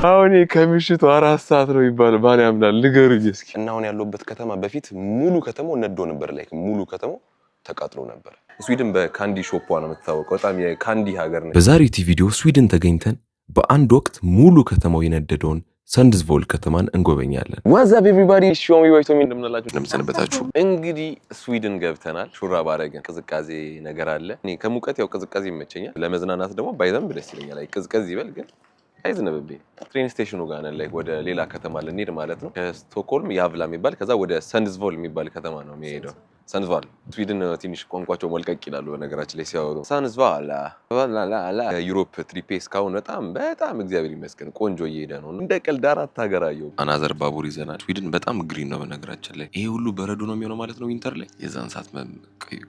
አሁን ከምሽቱ 4 ሰዓት ነው ይባል ማን ያምናል? ንገሩኝ እስኪ። እና አሁን ያለውበት ከተማ በፊት ሙሉ ከተማው ነዶ ነበር። ላይክ ሙሉ ከተማው ተቃጥሎ ነበር። ስዊድን በካንዲ ሾፓ ነው የምትታወቀው። በጣም የካንዲ ሀገር ነው። በዛሬው ቪዲዮ ስዊድን ተገኝተን በአንድ ወቅት ሙሉ ከተማው የነደደውን ሰንድስቮል ከተማን እንጎበኛለን። ዋትስአፕ ኤቭሪባዲ ሾሚ ወይቶሚ እንደምንላችሁ እንደምሰነበታችሁ። እንግዲህ ስዊድን ገብተናል። ሹራብ አረገን። ቅዝቃዜ ነገር አለ። እኔ ከሙቀት ያው ቅዝቃዜ ይመቸኛል። ለመዝናናት ደግሞ ባይዘንብ ደስ ይለኛል። ላይ ቅዝቀዝ ይበል ግን አይዝንብብኝ። ትሬን ስቴሽኑ ጋር ነን። ላይክ ወደ ሌላ ከተማ ልንሄድ ማለት ነው። ከስቶክሆልም ያቭላ የሚባል ከዛ ወደ ሰንድስቮል የሚባል ከተማ ነው የሚሄደው። ሰንድስቫል ስዊድን ትንሽ ቋንቋቸው መልቀቅ ይላሉ በነገራችን ላይ ሲያወሩ። ሰንድስቫል ዩሮፕ ትሪፔ እስካሁን በጣም እግዚአብሔር ይመስገን ቆንጆ እየሄደ ነው። እንደ ቀልድ 4 ሀገር አየሁ። አናዘር ባቡር ይዘናል። ስዊድን በጣም ግሪን ነው በነገራችን ላይ። ይሄ ሁሉ በረዶ ነው የሚሆነው ማለት ነው ዊንተር ላይ። የዛን ሰዓት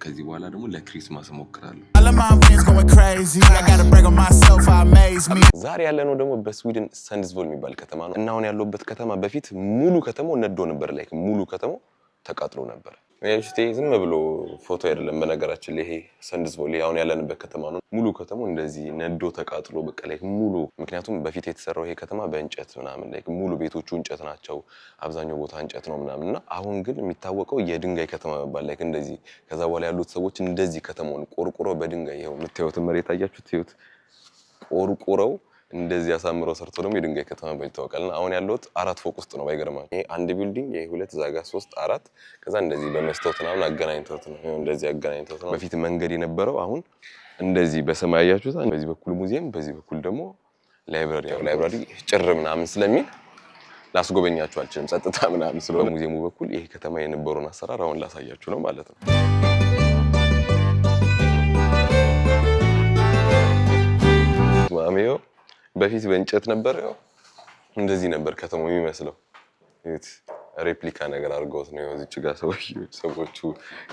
ከዚህ በኋላ ደግሞ ለክሪስማስ እሞክራለሁ። ዛሬ ያለነው ደግሞ በስዊድን ሰንድስቮል የሚባል ከተማ ነው እና አሁን ያለውበት ከተማ በፊት ሙሉ ከተማው ነዶ ነበር። ላይክ ሙሉ ከተማው ተቃጥሎ ነበር። እሺ ዝም ብሎ ፎቶ አይደለም በነገራችን ላይ። ይሄ ሰንድስቮል አሁን ያለንበት ከተማ ነው። ሙሉ ከተማው እንደዚህ ነዶ ተቃጥሎ በቃ ላይክ ሙሉ። ምክንያቱም በፊት የተሰራው ይሄ ከተማ በእንጨት ምናምን ላይክ ሙሉ ቤቶቹ እንጨት ናቸው። አብዛኛው ቦታ እንጨት ነው ምናምንና አሁን ግን የሚታወቀው የድንጋይ ከተማ መባል ላይክ እንደዚህ። ከዛ በኋላ ያሉት ሰዎች እንደዚህ ከተማውን ቆርቁረው በድንጋይ ይሄው የምታዩት መሬት አያችሁት? ይሁት ቆርቁረው እንደዚህ አሳምረው ሰርተው ደግሞ የድንጋይ ከተማ ባይታወቃልና አሁን ያለውት 4 ፎቅ ውስጥ ነው። ባይገርማችሁ ይሄ አንድ ቢልዲንግ ይሄ 2 ዛጋ 3 4 ከዛ እንደዚህ በመስታወት ምናምን አገናኝተውት ነው። ይሄው እንደዚህ አገናኝተውት ነው። በፊት መንገድ የነበረው አሁን እንደዚህ በሰማይ ያያችሁት። በዚህ በኩል ሙዚየም፣ በዚህ በኩል ደግሞ ላይብራሪ። ያው ላይብራሪ ጭር ምናምን ስለሚል ላስጎበኛችሁ አልችልም፣ ጸጥታ ምናምን ስለሆነ። ሙዚየሙ በኩል ይሄ ከተማ የነበረውን አሰራር አሁን ላሳያችሁ ነው ማለት ነው። ማሚዮ በፊት በእንጨት ነበር። ያው እንደዚህ ነበር ከተማው የሚመስለው። እት ሬፕሊካ ነገር አድርገውት ነው እዚች ጋር ሰዎቹ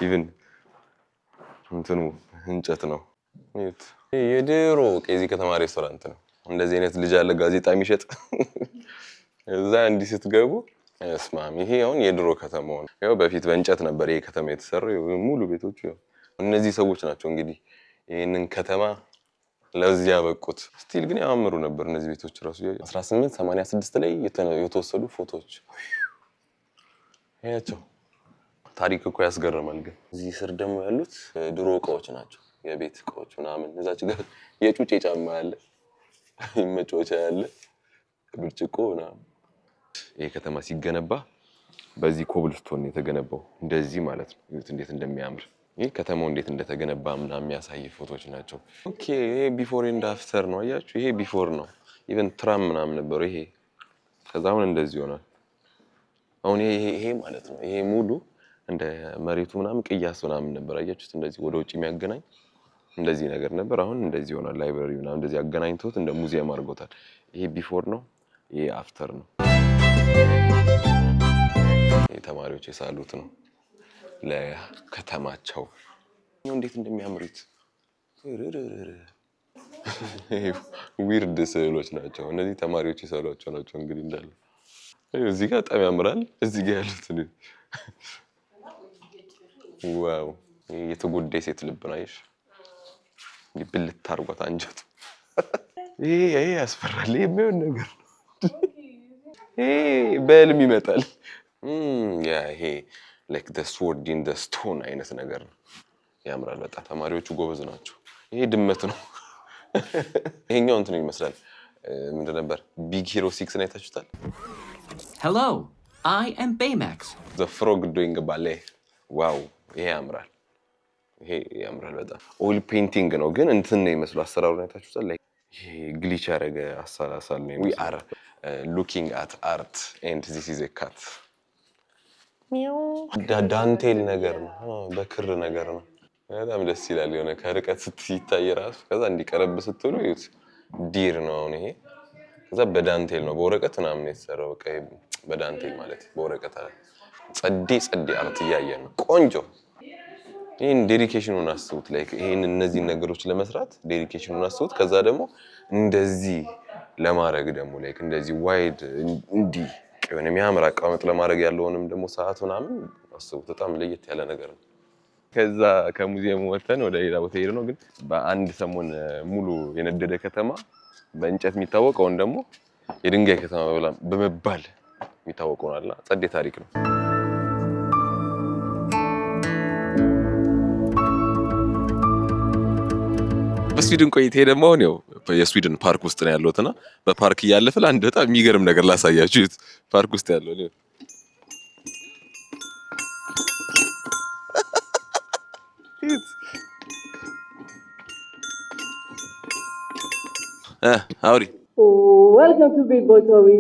ኢቭን እንትኑ እንጨት ነው። እት የድሮ ከዚህ ከተማ ሬስቶራንት ነው። እንደዚህ አይነት ልጅ አለ ጋዜጣ የሚሸጥ እዛ እንዲህ ስትገቡ እስማም። ይሄ አሁን የድሮ ከተማው ነው። ያው በፊት በእንጨት ነበር ይሄ ከተማ የተሰራው። ሙሉ ቤቶቹ ያው እነዚህ ሰዎች ናቸው እንግዲህ ይሄንን ከተማ ለዚህ ያበቁት። ስቲል ግን ያማምሩ ነበር እነዚህ ቤቶች ራሱ። 1886 ላይ የተወሰዱ ፎቶዎች ያቸው ታሪክ እኮ ያስገርማል። ግን እዚህ ስር ደግሞ ያሉት ድሮ እቃዎች ናቸው፣ የቤት እቃዎች ምናምን። እዛች ጋር የጩጬ ጫማ ያለ፣ መጫወቻ ያለ፣ ብርጭቆ ምናምን። ይሄ ከተማ ሲገነባ በዚህ ኮብልስቶን የተገነባው እንደዚህ ማለት ነው። ይሁት እንዴት እንደሚያምር። ይሄ ከተማው እንዴት እንደተገነባ ምናምን የሚያሳይ ፎቶዎች ናቸው። ኦኬ ይሄ ቢፎር ኤንድ አፍተር ነው አያችሁ። ይሄ ቢፎር ነው። ኢቭን ትራም ምናምን ነበር ይሄ። ከዛ አሁን እንደዚህ ሆኗል። አሁን ይሄ ማለት ነው። ይሄ ሙሉ እንደ መሬቱ ምናምን ቅያስ ምናምን ነበር አያችሁት። እንደዚህ ወደ ውጭ የሚያገናኝ እንደዚህ ነገር ነበር። አሁን እንደዚህ ሆኗል። ላይብራሪ ምናምን እንደዚህ አገናኝቶት እንደ ሙዚየም አድርጎታል። ይሄ ቢፎር ነው፣ ይሄ አፍተር ነው። ይሄ ተማሪዎች የሳሉት ነው ለከተማቸው። እንዴት እንደሚያምሩት ዊርድ ስዕሎች ናቸው እነዚህ። ተማሪዎች የሳሏቸው ናቸው እንግዲህ እንዳለ። እዚህ ጋር በጣም ያምራል። እዚህ ጋር ያሉት ዋው! የተጎዳ ሴት ልብ ነው አይሽ። ብልት አድርጓት አንጀቱ። ይሄ ያስፈራል። ይሄ የሚሆን ነገር ይሄ በህልም ይመጣል። ይሄ like the sword in the stone አይነት ነገር ነው። ያምራል በጣም። ተማሪዎቹ ጎበዝ ናቸው። ይሄ ድመት ነው። ይሄኛው እንትን ይመስላል ምንድን ነበር? ቢግ ሂሮ 6 ነው አይታችሁታል? Hello, I am Baymax. The frog doing a ballet. ዋው! ይሄ ያምራል። ይሄ ያምራል በጣም። ኦይል ፔይንቲንግ ነው ግን እንትን ነው ይመስላል። አሰራሩን አይታችሁታል? like ይሄ ግሊች ያደረገ አሳላሳል ነው። we are looking at art and this is a cat. ዳንቴል ነገር ነው፣ በክር ነገር ነው። በጣም ደስ ይላል። የሆነ ከርቀት ስትታይ ራሱ ከዛ እንዲቀረብ ስትሉ ይሁት ዲር ነው። አሁን ይሄ ከዛ በዳንቴል ነው፣ በወረቀት ምናምን የተሰራው። በቃ በዳንቴል ማለት በወረቀት አለ። ጸዴ አርት እያየን ነው። ቆንጆ። ይሄን ዴዲኬሽኑን አስቡት። ላይክ ይሄን እነዚህ ነገሮች ለመስራት ዴዲኬሽኑን አስቡት። ከዛ ደግሞ እንደዚህ ለማድረግ ደግሞ ላይክ እንደዚህ ዋይድ እንዲህ የሆነ የሚያምር አቀማመጥ ለማድረግ ያለውንም ደግሞ ሰዓት ምናምን አስቡት። በጣም ለየት ያለ ነገር ነው። ከዛ ከሙዚየሙ ወተን ወደ ሌላ ቦታ ሄደ ነው። ግን በአንድ ሰሞን ሙሉ የነደደ ከተማ በእንጨት የሚታወቀውን ደግሞ የድንጋይ ከተማ በመባል የሚታወቀው አላ ጸዴ ታሪክ ነው። በስዊድን ቆይቴ ደግሞ አሁን ያው የስዊድን ፓርክ ውስጥ ነው ያለሁትና በፓርክ እያለፈ አንድ በጣም የሚገርም ነገር ላሳያችሁ። ፓርክ ውስጥ ያለው ነው አውሪ Welcome to Big Boy Toby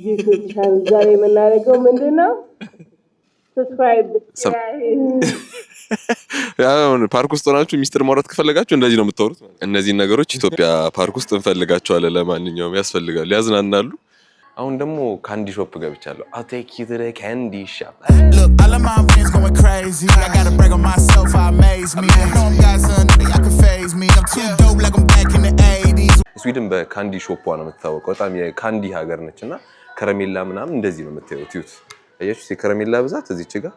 YouTube channel. ዛሬ የምናደርገው ምንድነው? Subscribe. አሁን ፓርክ ውስጥ ሆናችሁ ሚስጥር ማውራት ከፈለጋችሁ እንደዚህ ነው የምታወሩት። እነዚህ ነገሮች ኢትዮጵያ ፓርክ ውስጥ እንፈልጋቸዋለን። ለማንኛውም ያስፈልጋሉ፣ ያዝናናሉ። አሁን ደግሞ ካንዲ ሾፕ ገብቻለሁ። I'll take you to the candy shop. Look, all of my friends going crazy. I got to brag on myself, I amaze me. I know I'm got something that can phase me. I'm too dope like I'm back in the 80s. ስዊድን በካንዲ ሾፕ ነው የምትታወቀው። በጣም የካንዲ ሀገር ነችና ከረሜላ ምናምን እንደዚህ ነው የምታዩት። ዩት አያችሁ፣ የከረሜላ ብዛት እዚች ጋር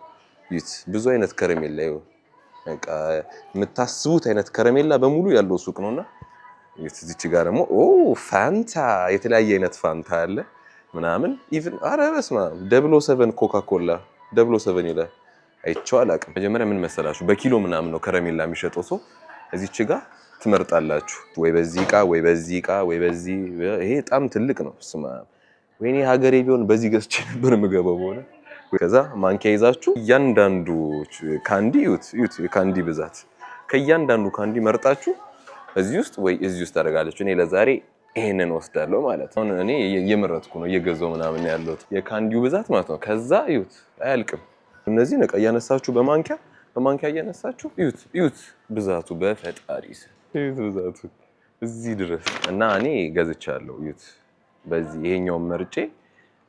ዩት ብዙ አይነት ከረሜላ ይኸው በቃ የምታስቡት አይነት ከረሜላ በሙሉ ያለው ሱቅ ነውና ዩት እዚች ጋር ደግሞ ፋንታ የተለያየ አይነት ፋንታ አለ ምናምን ኢቭን ኧረ በስመ አብ 007 ኮካ ኮላ 007 ይላል አይቼው አላውቅም። መጀመሪያ ምን መሰላችሁ በኪሎ ምናምን ነው ከረሜላ የሚሸጠው ሰው እዚች ጋር ትመርጣላችሁ ወይ በዚህ እቃ ወይ በዚህ እቃ ወይ በዚህ ይሄ በጣም ትልቅ ነው። ስማ ወይኔ ሀገሬ ቢሆን በዚህ ገዝቼ ነበር የምገባው ሆነ። ከዛ ማንኪያ ይዛችሁ እያንዳንዱ ካንዲ ዩት የካንዲ ብዛት ከእያንዳንዱ ካንዲ መርጣችሁ እዚህ ውስጥ ወይ እዚህ ውስጥ ታደርጋለች። እኔ ለዛሬ ይሄንን ወስዳለሁ ማለት ነው። እኔ እየመረጥኩ ነው እየገዛው ምናምን ያለሁት የካንዲው ብዛት ማለት ነው። ከዛ ዩት አያልቅም። እነዚህ ነቃ እያነሳችሁ በማንኪያ እያነሳችሁ ዩት ብዛቱ በፈጣሪ ዩት ብዛቱ እዚህ ድረስ እና እኔ ገዝቻለሁ። ዩት በዚህ ይሄኛው መርጬ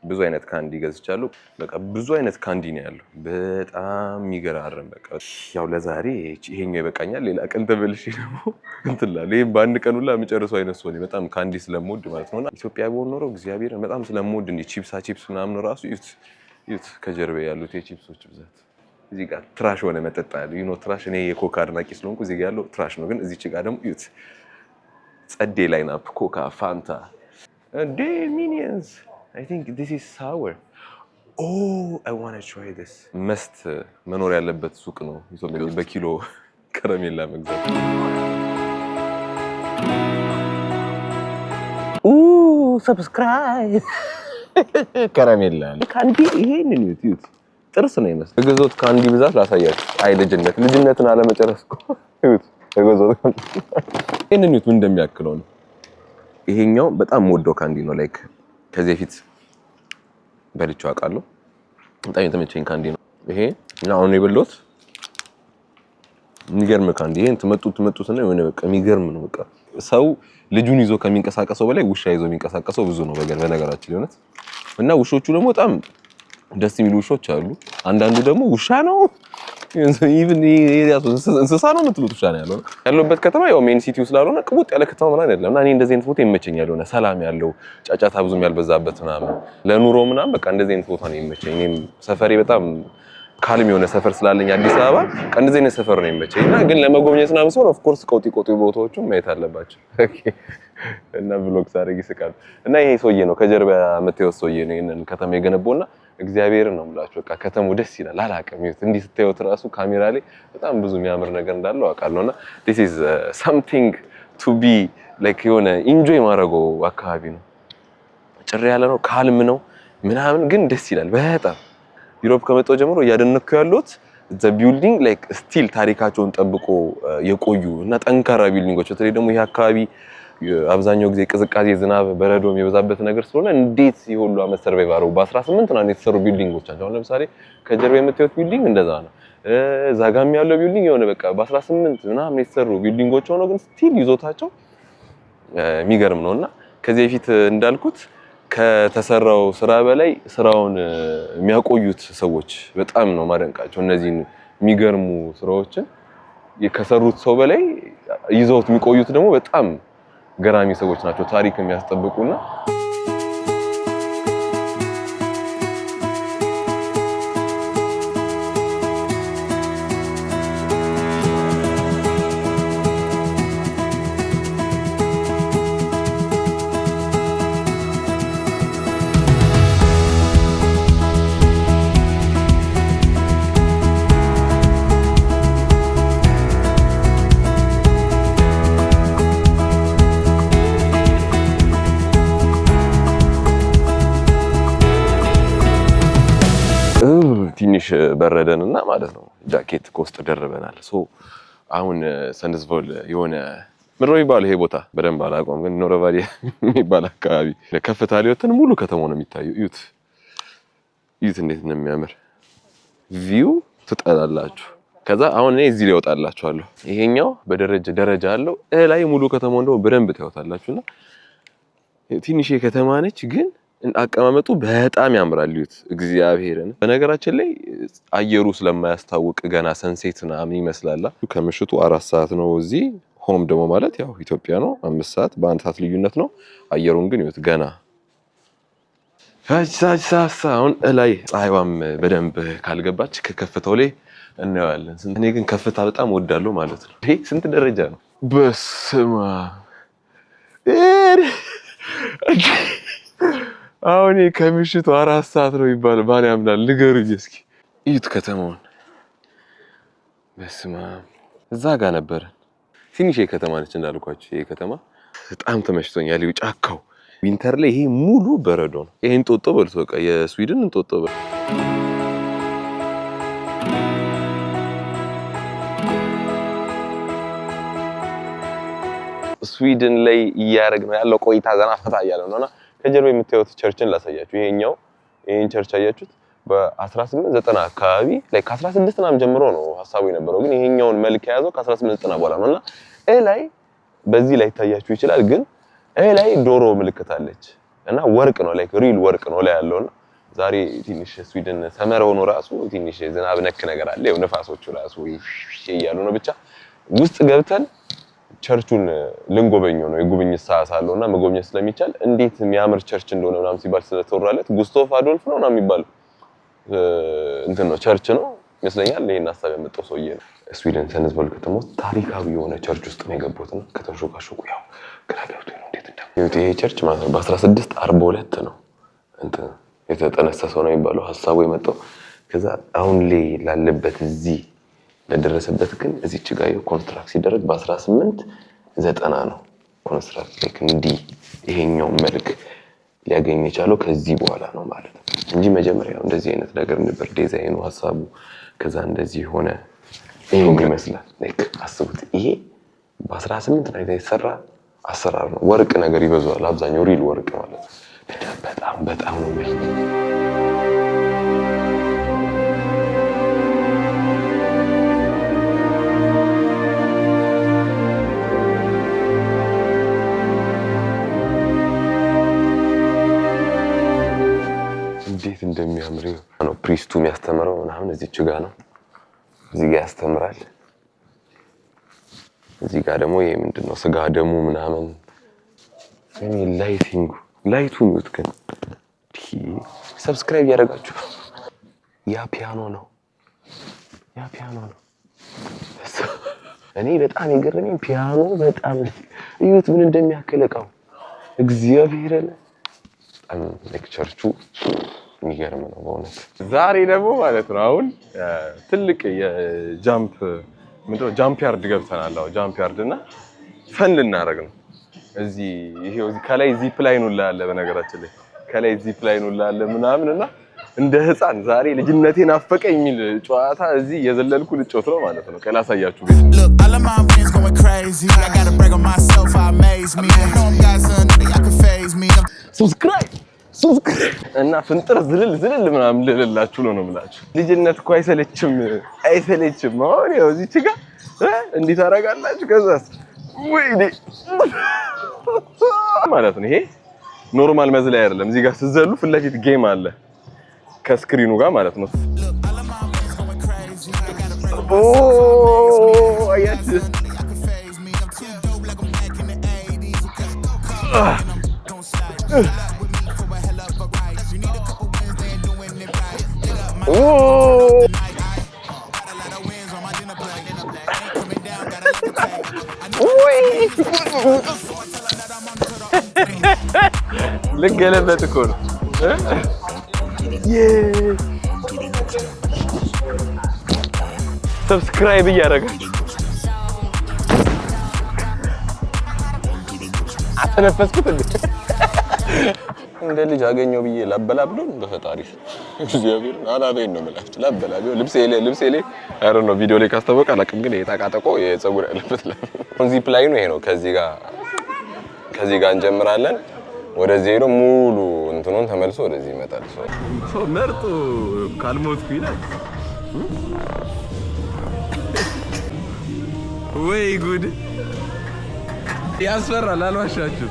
ብዙ አይነት ካንዲ ገዝቻለሁ። በቃ ብዙ አይነት ካንዲ ነው ያለው በጣም የሚገራርም። በቃ ያው ለዛሬ ይሄኛው ይበቃኛል። ሌላ ቀን ተበልሽ ደግሞ እንትላል ይሄን በአንድ ቀን ሁላ የምጨርሰው አይነት ሰው ነኝ። በጣም ካንዲ ስለምወድ ማለት ነውና ኢትዮጵያ ቢሆን ኖሮ እግዚአብሔር በጣም ስለምወድ እንዴ ቺፕስ ምናምን ራሱ ዩት ከጀርባ ያሉት የቺፕሶች ብዛት እዚህ ጋር ትራሽ ሆነ መጠጣ ያለው ዩኖ ትራሽ እኔ የኮካ አድናቂ ስለሆንኩ እዚህ ጋር ያለው ትራሽ ነው። ግን እዚች ጋር ደግሞ ዩት ጸዴ ላይን አፕ ኮካ ፋንታ እንዴ ሚኒየንስ I think this is sour. Oh, I want to try this. መስት መኖር ያለበት ሱቅ ነው ኢትዮጵያ በኪሎ ከረሜላ መግዛት። ሰብስክራይብ ከረሜላ ካንዲ ይሄንን ዩት ጥርስ ነው ይመስል የገዛሁት ካንዲ ብዛት ላሳያችሁ። አይ ልጅነትን አለመጨረስ እኮ ዩት የገዛሁት ይሄንን ዩት ምን እንደሚያክለው ነው። ይሄኛው በጣም የምወደው ካንዲ ነው። ላይክ ከዚህ በፊት በልቼው አውቃለሁ። በጣም የተመቸኝ ካንዲ ነው ይሄ። አሁን የበላሁት የሚገርም ካንዲ። ይሄን ትመጡትና የሆነ በቃ የሚገርም ነው። በቃ ሰው ልጁን ይዞ ከሚንቀሳቀሰው በላይ ውሻ ይዞ የሚንቀሳቀሰው ብዙ ነው በነገራችን ላይ እውነት። እና ውሾቹ ደግሞ በጣም ደስ የሚሉ ውሾች አሉ። አንዳንዱ ደግሞ ውሻ ነው ኢቭን እንስሳ ነው የምትሉት ውሻ ነው ያለበት ከተማ ያው ሜን ሲቲው ስላልሆነ ቅቡጥ ያለ ከተማ ምናምን አይደለም። እና እኔ እንደዚህ አይነት ቦታ ይመቸኛል። ሆነ ሰላም ያለው ጫጫታ ብዙም ያልበዛበት ምናምን ለኑሮ ምናምን በቃ እንደዚህ አይነት ቦታ ነው የሚመቸኝ። እኔም ሰፈሬ በጣም ካልም የሆነ ሰፈር ስላለኝ አዲስ አበባ እንደዚህ አይነት ሰፈር ነው የሚመቸኝ። እና ግን ለመጎብኘት ምናምን ሲሆን ኦፍ ኮርስ ቆጢ ቦታዎቹን ማየት አለባቸው። እና ብሎግ ሳደርግ ይስቃል። እና ይሄ ሰውዬ ነው ከጀርባ የምታየው ሰውዬ ነው ይሄንን ከተማ የገነባውና እግዚአብሔርን ነው የምላችሁ። በቃ ከተማው ደስ ይላል። አላውቅም እንዲህ ስታዩት ራሱ ካሜራ ላይ በጣም ብዙ የሚያምር ነገር እንዳለው አውቃለሁና this is something to be like የሆነ ኢንጆይ ማድረገው አካባቢ ነው። ጭር ያለ ነው፣ ካልም ነው ምናምን ግን ደስ ይላል በጣም። ዩሮፕ ከመጣሁ ጀምሮ እያደነኩ ያለሁት the building like still ታሪካቸውን ጠብቆ የቆዩ እና ጠንካራ ቢልዲንጎች። በተለይ ደግሞ ይሄ አካባቢ አብዛኛው ጊዜ ቅዝቃዜ፣ ዝናብ፣ በረዶ የሚበዛበት ነገር ስለሆነ እንዴት ይሁሉ አመት ሰርቫይቭ አደረጉ። በ18 ነው የተሰሩ ቢልዲንጎች ናቸው። አሁን ለምሳሌ ከጀርባ የምታዩት ቢልዲንግ እንደዛ ነው። ዛጋም ያለው ቢልዲንግ የሆነ በቃ በ18 ምናምን የተሰሩ ቢልዲንጎች ሆነው ግን ስቲል ይዞታቸው የሚገርም ነውና ከዚህ በፊት እንዳልኩት ከተሰራው ስራ በላይ ስራውን የሚያቆዩት ሰዎች በጣም ነው ማደንቃቸው። እነዚህን የሚገርሙ ስራዎችን ከሰሩት ሰው በላይ ይዘውት የሚቆዩት ደግሞ በጣም ገራሚ ሰዎች ናቸው፣ ታሪክ የሚያስጠብቁና ትንሽ በረደንና ማለት ነው ጃኬት ከውስጥ ደርበናል። አሁን ሰንድስቮል የሆነ ምድሮ ይባል ይሄ ቦታ በደንብ አላውቀውም፣ ግን ኖርቫዲ የሚባል አካባቢ ከፍታ ሊወተን ሙሉ ከተማው ነው የሚታየው። እዩት እንዴት ነው የሚያምር ቪው ትጠላላችሁ። ከዛ አሁን እኔ እዚህ ላይ ወጣላችኋለሁ። ይሄኛው በደረጃ አለው ላይ ሙሉ ከተማው እንደው በደንብ ታዩታላችሁና ትንሽ ከተማ ነች፣ ግን አቀማመጡ በጣም ያምራል። እዩት እግዚአብሔርን። በነገራችን ላይ አየሩ ስለማያስታውቅ ገና ሰንሴት ምናምን ይመስላል። ከምሽቱ 4 ሰዓት ነው እዚህ። ሆም ደግሞ ማለት ያው ኢትዮጵያ ነው 5 ሰዓት በአንድ ሰዓት ልዩነት ነው። አየሩን ግን እዩት ገና አሁን ላይ ፀሐይዋም በደንብ ካልገባች ከከፍታው ላይ እናየዋለን። እኔ ግን ከፍታ በጣም ወዳለሁ ማለት ነው። ይሄ ስንት ደረጃ ነው? በስማ አሁን ከምሽቱ 4 ሰዓት ነው ይባል ማን ያምናል? ንገሩኝ እስኪ። እዩት ከተማውን። በስማ እዛ ጋር ነበር። ትንሽ ከተማ ነች እንዳልኳችሁ። ይሄ ከተማ በጣም ተመችቶኛል። ይኸው ጫካው ዊንተር ላይ ይሄ ሙሉ በረዶ ነው። ይሄ እንጦጦ በልቶ በቃ የስዊድን እንጦጦ በል። ስዊድን ላይ እያደረግነው ያለው ቆይታ ዘና ፈታ እያለ ነውና ከጀርባ የምታዩት ቸርችን ላሳያችሁ። ይሄን ቸርች አያችሁት? በ1890 አካባቢ ላይ ከ16 ምናምን ጀምሮ ነው ሐሳቡ የነበረው፣ ግን ይሄኛውን መልክ የያዘው ከ1890 በኋላ ነውና ላይ በዚህ ላይ ታያችሁ ይችላል። ግን ላይ ዶሮ ምልክት አለች እና ወርቅ ነው ላይክ ሪል ወርቅ ነው ላይ ያለውና ዛሬ ትንሽ ስዊድን ሰመር ሆኖ ራሱ ትንሽ ዝናብ ነክ ነገር አለ። ያው ነፋሶቹ ራሱ ይያሉ ነው። ብቻ ውስጥ ገብተን ቸርቹን ልንጎበኘው ነው። የጉብኝት ሰዓት አለውና መጎብኘት ስለሚቻል እንዴት የሚያምር ቸርች እንደሆነ ምናምን ሲባል ስለተወራለት ጉስቶፍ አዶልፍ ነው እና የሚባል እንትን ነው ቸርች ነው ይመስለኛል። ይሄን ሐሳብ ያመጣው ሰውዬ ነው። ስዊድን ሰንድስቮል ከተማ ውስጥ ታሪካዊ የሆነ ቸርች ውስጥ ነው የገቡትና ከተሾካሾኩ ያው ግራ ገብቶኝ ነው እንዴት እንደሚሉት። ይሄ ቸርች ማለት ነው በ1642 ነው እንትን የተጠነሰሰው ነው የሚባለው ሐሳቡ የመጣው። ከዛ አሁን ላይ ላለበት እዚህ ለደረሰበት ግን እዚች ጋር ኮንስትራክት ሲደረግ በ1890 ነው ኮንስትራክት ላይክ እንዲህ ይሄኛው መልክ ሊያገኝ የቻለው ከዚህ በኋላ ነው ማለት ነው እንጂ መጀመሪያው እንደዚህ አይነት ነገር ነበር ዲዛይኑ ሐሳቡ። ከዛ እንደዚህ ሆነ ይሄን ይመስላል። ላይክ አስቡት፣ ይሄ በ18 ላይ የተሰራ አሰራር ነው። ወርቅ ነገር ይበዛዋል፣ አብዛኛው ሪል ወርቅ ማለት ነው። በጣም ነው የሚያምረው። እንዴት እንደሚያምር ነው። ፕሪስቱ የሚያስተምረው ምናምን እዚች ጋር ነው። እዚህ ጋር ያስተምራል። እዚህ ጋር ደግሞ ይሄ ምንድነው ስጋ ደሙ ምናምን እኔ ላይቱን ይወት ግን ሰብስክራይብ ያደርጋችሁ። ያ ፒያኖ ነው። እኔ በጣም የገረመኝ ፒያኖ በጣም እዩት ምን እንደሚያክል እቃው እግዚአብሔርን በጣም ሌክቸርቹ የሚገርም ነው በእውነት። ዛሬ ደግሞ ማለት ነው አሁን ትልቅ የጃምፕ ጃምፕ ያርድ ገብተናል። ጃምፕ ያርድ እና ፈን ልናደርግ ነው። እዚህ ከላይ ዚፕ ላይን ሁላ አለ። በነገራችን ላይ ከላይ ዚፕ ላይን ሁላ አለ ምናምን እና እንደ ህፃን ዛሬ ልጅነቴን አፈቀኝ የሚል ጨዋታ እዚህ የዘለልኩ ልጮት ነው ማለት ነው። ከላሳያችሁ ቤት ሰብስክራይብ እና ፍንጥር ዝልል ምናምን ልልላችሁ ነው የምላችሁ። ልጅነት እኮ አይሰለችም። አሁን ያው እዚች ጋር እንዲህ ታደርጋላችሁ። ከዛስ ወይኔ ማለት ነው። ይሄ ኖርማል መዝለያ አይደለም። እዚህ ጋር ስትዘሉ ፊት ለፊት ጌም አለ ከስክሪኑ ጋር ማለት ነው። አያችሁ ልገለበት እኮ ነው። ሰብስክራይብ እያደረጋችሁ አተነፈስኩት እንዴ! እንደ ልጅ አገኘው ብዬ ላበላብሎን በፈጣሪ እግዚአብሔር አላበይን ነው የምላችሁ። ላበላብሎ ልብሴ ላይ አረ ነው ቪዲዮ ላይ ካስተዋወቀ አላውቅም፣ ግን የጣቃጠቆ የፀጉር ያለበት ዚፕ ላይ ነው። ይሄ ነው። ከዚህ ጋር እንጀምራለን። ወደዚህ ሄዶ ሙሉ እንትኑን ተመልሶ ወደዚህ ይመጣል። ሰው መርጦ ካልሞትኩ ይላል። ወይ ጉድ ያስፈራል። አልዋሻችሁ።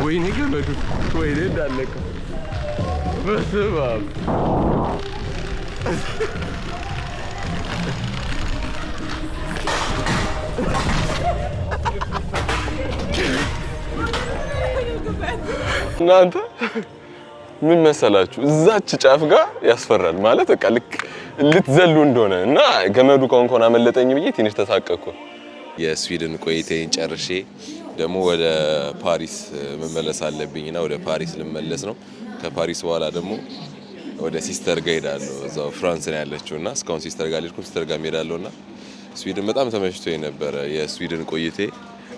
ወይኔ ገመዱ ወይኔ እንዳለቀ በስመ አብ እናንተ ምን መሰላችሁ? እዛች ጫፍ ጋር ያስፈራል ማለት በቃ ልክ ልትዘሉ እንደሆነ እና ገመዱ ኮንኮና አመለጠኝ ብዬ ትንሽ ተሳቀቅኩ። የስዊድን ቆይታዬን ጨርሼ ደግሞ ወደ ፓሪስ መመለስ አለብኝና ወደ ፓሪስ ልመለስ ነው። ከፓሪስ በኋላ ደግሞ ወደ ሲስተር ጋር ሄዳለሁ። እዛው ፍራንስ ነው ያለችውና እስካሁን ሲስተር ጋር ልጅ ሲስተር ጋር ሄዳለሁና ስዊድን በጣም ተመችቶኝ ነበር። የስዊድን ቆይታዬ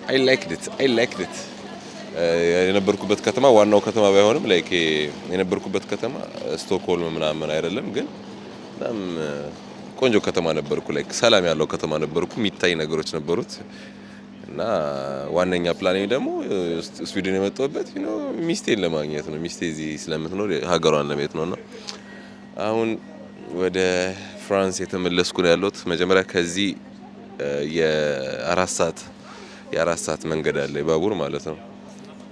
I liked it የነበርኩበት ከተማ ዋናው ከተማ ባይሆንም ላይክ የነበርኩበት ከተማ ስቶክሆልም ምናምን አይደለም፣ ግን በጣም ቆንጆ ከተማ ነበርኩ። ላይክ ሰላም ያለው ከተማ ነበርኩ። የሚታይ ነገሮች ነበሩት እና ዋነኛ ፕላኔ ደግሞ ስዊድን የመጣሁበት ሚስቴን ለማግኘት ነው። ሚስቴ እዚህ ስለምትኖር ሀገሯን ለማየት ነውና አሁን ወደ ፍራንስ የተመለስኩ ነው ያለሁት። መጀመሪያ ከዚህ የአራት ሰዓት መንገድ አለ፣ ባቡር ማለት ነው።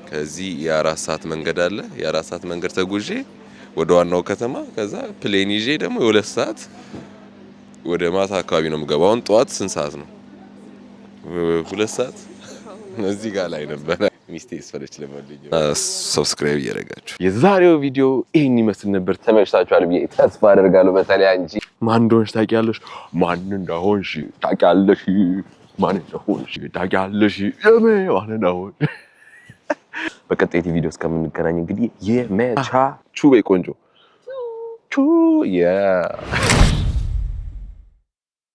ከዚህ የአራት ሰዓት መንገድ አለ። የአራት ሰዓት መንገድ ተጉዤ ወደ ዋናው ከተማ፣ ከዛ ፕሌን ይዤ ደግሞ የ2 ሰዓት ወደ ማታ አካባቢ ነው የምገባው። አሁን ጠዋት ስንት ሰዓት ነው? 2 ሰዓት እዚህ ጋር ላይ ነበር። ሚስቴ ስፈለች ለማለኝ ሰብስክራይብ እያደረጋችሁ የዛሬው ቪዲዮ ይሄን ይመስል ነበር። ተመችታችኋል ብዬ ተስፋ አደርጋለሁ። በተለይ አንቺ ማን እንደሆንሽ ታውቂያለሽ፣ ማን እንደሆንሽ ታውቂያለሽ፣ ማን እንደሆንሽ ታውቂያለሽ። ማን እንደሆንሽ በቀጣይ ቪዲዮ እስከምንገናኝ እንግዲህ የመቻ ቹቤ ቆንጆ ቹ